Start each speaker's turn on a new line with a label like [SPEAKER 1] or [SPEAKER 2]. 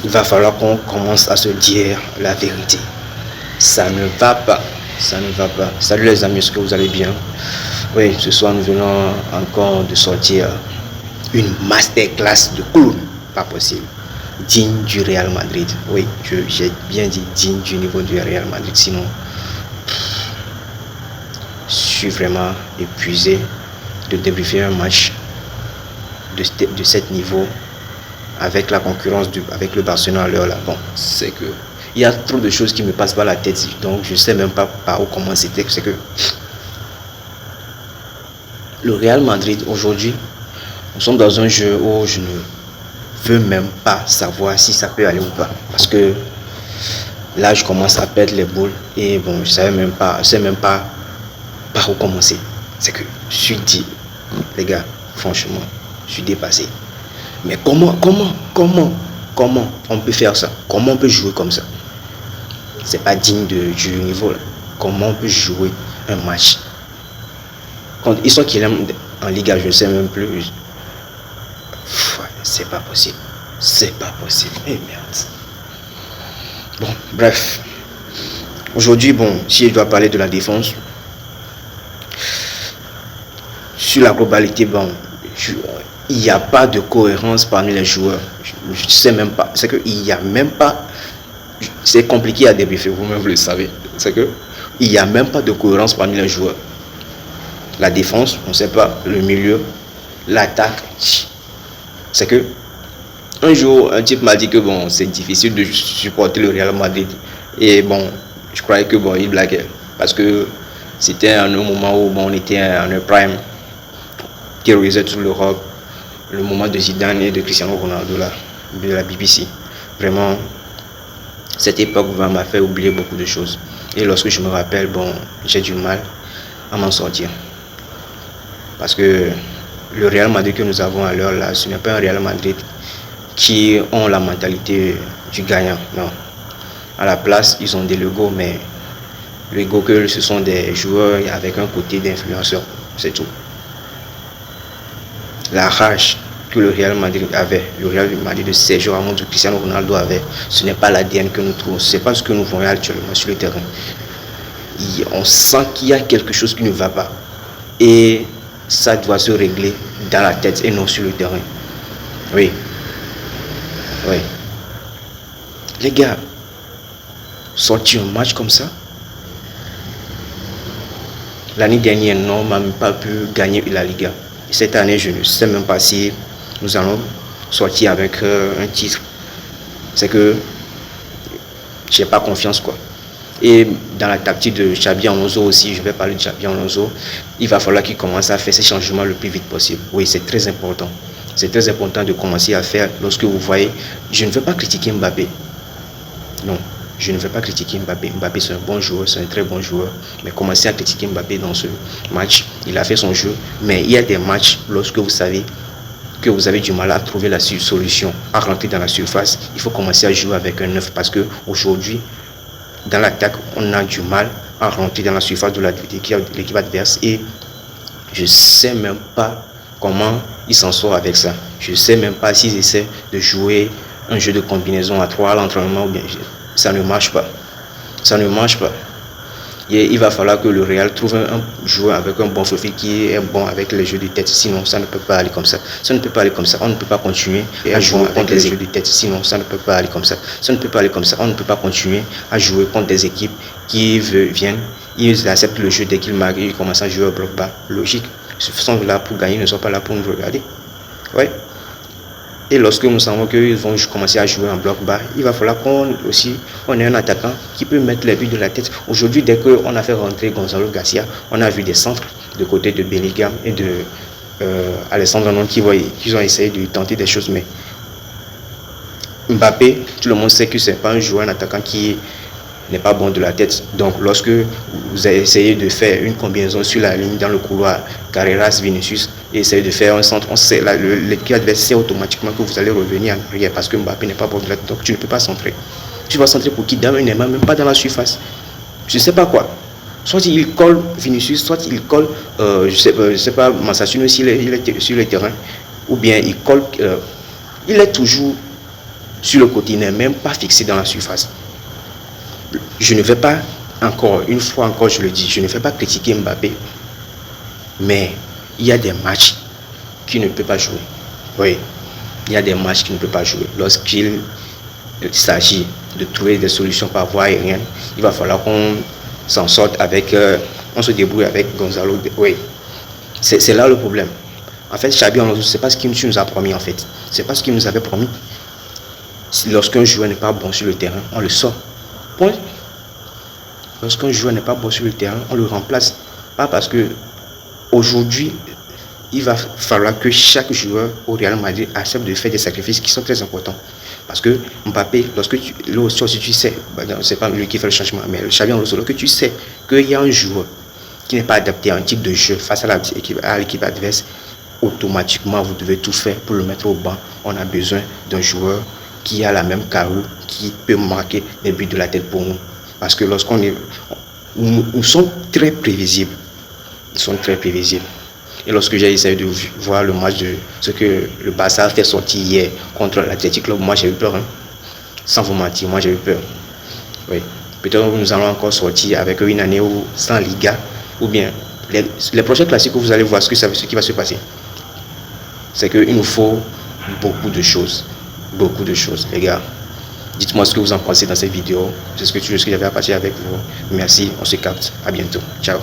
[SPEAKER 1] il va falloir qu'on commence à se dire la vérité. Ça ne va pas. Ça ne va pas. Salut les amis, est-ce que vous allez bien? Oui, ce soir nous venons encore de sortir une masterclass de clown. Pas possible. Digne du Real Madrid. Oui, j'ai bien dit digne du niveau du Real Madrid. Sinon, je suis vraiment épuisé de débriefer un match de cet niveau avec la concurrence avec le Barcelone à l'heure là. Bon, c'est que il y a trop de choses qui me passent par la tête, donc je sais même pas par où commencer. C'est que le Real Madrid aujourd'hui, nous sommes dans un jeu où je ne veux même pas savoir si ça peut aller ou pas, parce que là je commence à perdre les boules et bon, je sais même pas par où commencer. C'est que je suis dit, les gars, franchement, je suis dépassé. Mais comment on peut faire ça? Comment on peut jouer comme ça? C'est pas digne du niveau là. Comment on peut jouer un match? Quand ils sont qu'il aime en Liga, je ne sais même plus. C'est pas possible. C'est pas possible. Eh merde. Bon, bref. Aujourd'hui, bon, si je dois parler de la défense, sur la globalité, bon, il n'y a pas de cohérence parmi les joueurs. Je ne sais même pas. C'est qu'il n'y a même pas. C'est compliqué à débriefer, vous-même vous le savez. C'est qu'il n'y a même pas de cohérence parmi les joueurs. La défense, on ne sait pas. Le milieu, l'attaque. C'est que un jour, un type m'a dit que bon, c'est difficile de supporter le Real Madrid. Et bon, je croyais que bon, il blaguait. Parce que c'était un moment où bon, on était en un prime, terrorisait toute l'Europe. Le moment de Zidane et de Cristiano Ronaldo là, de la BBC. Vraiment, cette époque m'a fait oublier beaucoup de choses. Et lorsque je me rappelle, bon, j'ai du mal à m'en sortir. Parce que le Real Madrid que nous avons à l'heure là, ce n'est pas un Real Madrid qui ont la mentalité du gagnant. Non. À la place, ils ont des logos, mais l'ego que ce sont des joueurs avec un côté d'influenceur. C'est tout. La rage que le Real Madrid avait, le Real Madrid de Sergio Ramos, de Cristiano Ronaldo avait, ce n'est pas l'ADN que nous trouvons, ce n'est pas ce que nous voyons actuellement sur le terrain. On sent qu'il y a quelque chose qui ne va pas. Et ça doit se régler dans la tête et non sur le terrain. Oui. Oui. Les gars, sortir un match comme ça, l'année dernière, non, on n'a même pas pu gagner la Liga. Cette année, je ne sais même pas si nous allons sortir avec un titre. C'est que je n'ai pas confiance, quoi. Et dans la tactique de Xabi Alonso aussi, je vais parler de Xabi Alonso, il va falloir qu'il commence à faire ces changements le plus vite possible. Oui, c'est très important. C'est très important de commencer à faire lorsque vous voyez. Je ne veux pas critiquer Mbappé. Non, je ne veux pas critiquer Mbappé. Mbappé, c'est un bon joueur, c'est un très bon joueur. Mais commencer à critiquer Mbappé dans ce match, il a fait son jeu. Mais il y a des matchs, lorsque vous savez que vous avez du mal à trouver la solution, à rentrer dans la surface, il faut commencer à jouer avec un 9. Parce qu'aujourd'hui, dans l'attaque, on a du mal à rentrer dans la surface de l'équipe adverse. Et je ne sais même pas comment ils s'en sortent avec ça. Je ne sais même pas s'ils essaient de jouer un jeu de combinaison à 3 à l'entraînement ou bien ça ne marche pas. Ça ne marche pas. Et il va falloir que le Real trouve un joueur avec un bon profil qui est bon avec les jeux de tête. Sinon, ça ne peut pas aller comme ça. Ça ne peut pas aller comme ça. On ne peut pas continuer à jouer contre les jeux de tête. Sinon, ça ne peut pas aller comme ça. Ça ne peut pas aller comme ça. On ne peut pas continuer à jouer contre des équipes qui viennent, ils acceptent le jeu dès qu'ils marquent, ils commencent à jouer au bloc bas. Logique. Ils sont là pour gagner, ils ne sont pas là pour nous regarder. Ouais. Et lorsque nous savons qu'ils vont commencer à jouer en bloc bas, il va falloir qu'on ait un attaquant qui peut mettre les buts de la tête. Aujourd'hui, dès qu'on a fait rentrer Gonzalo Garcia, on a vu des centres de côté de Bellingham et de Alessandro Arnold qui ont essayé de tenter des choses. Mais Mbappé, tout le monde sait que ce n'est pas un joueur, un attaquant qui n'est pas bon de la tête. Donc lorsque vous essayez de faire une combinaison sur la ligne dans le couloir, Carreras, Vinicius, et essayez de faire un centre, on sait, l'équipe adverse sait automatiquement que vous allez revenir en arrière parce que Mbappé n'est pas bon de la tête. Donc tu ne peux pas centrer. Tu vas centrer pour qui? Même pas dans la surface. Je ne sais pas quoi. Soit il colle Vinicius, soit il colle, je sais pas, Massachuno s'il est sur le terrain, ou bien il colle, il est toujours sur le côté, n'est même pas fixé dans la surface. Je ne vais pas, encore une fois encore je le dis, je ne vais pas critiquer Mbappé, mais il y a des matchs qu'il ne peut pas jouer. Oui, il y a des matchs qu'il ne peut pas jouer. Lorsqu'il s'agit de trouver des solutions par voie aérienne, il va falloir qu'on s'en sorte avec, on se débrouille avec Gonzalo. Oui, c'est là le problème. En fait, Xabi Alonso, c'est pas ce qu'il nous a promis en fait. C'est pas ce qu'il nous avait promis. Lorsqu'un joueur n'est pas bon sur le terrain, on le sort. Point. Lorsqu'un joueur n'est pas bon sur le terrain, on le remplace. Pas parce que aujourd'hui, il va falloir que chaque joueur au Real Madrid accepte de faire des sacrifices qui sont très importants. Parce que Mbappé, lorsque tu sais, c'est pas lui qui fait le changement, mais le Xabi Alonso, lorsque tu sais qu'il y a un joueur qui n'est pas adapté à un type de jeu face à l'équipe adverse, automatiquement vous devez tout faire pour le mettre au banc. On a besoin d'un joueur qui a la même carrure, qui peut marquer les buts de la tête pour nous. Parce que lorsqu'on est, nous sommes très prévisibles. Nous sommes très prévisibles. Et lorsque j'ai essayé de voir le match de ce que le Barça a fait sortir hier contre l'Athletic Club, moi j'ai eu peur. Hein. Sans vous mentir, moi j'ai eu peur. Oui. Peut-être que nous allons encore sortir avec une année sans Liga, ou bien les prochains classiques où vous allez voir ce qui va se passer. C'est qu'il nous faut beaucoup de choses, les gars. Dites-moi ce que vous en pensez dans cette vidéo. C'est ce que j'avais à partager avec vous. Merci, on se capte. À bientôt. Ciao.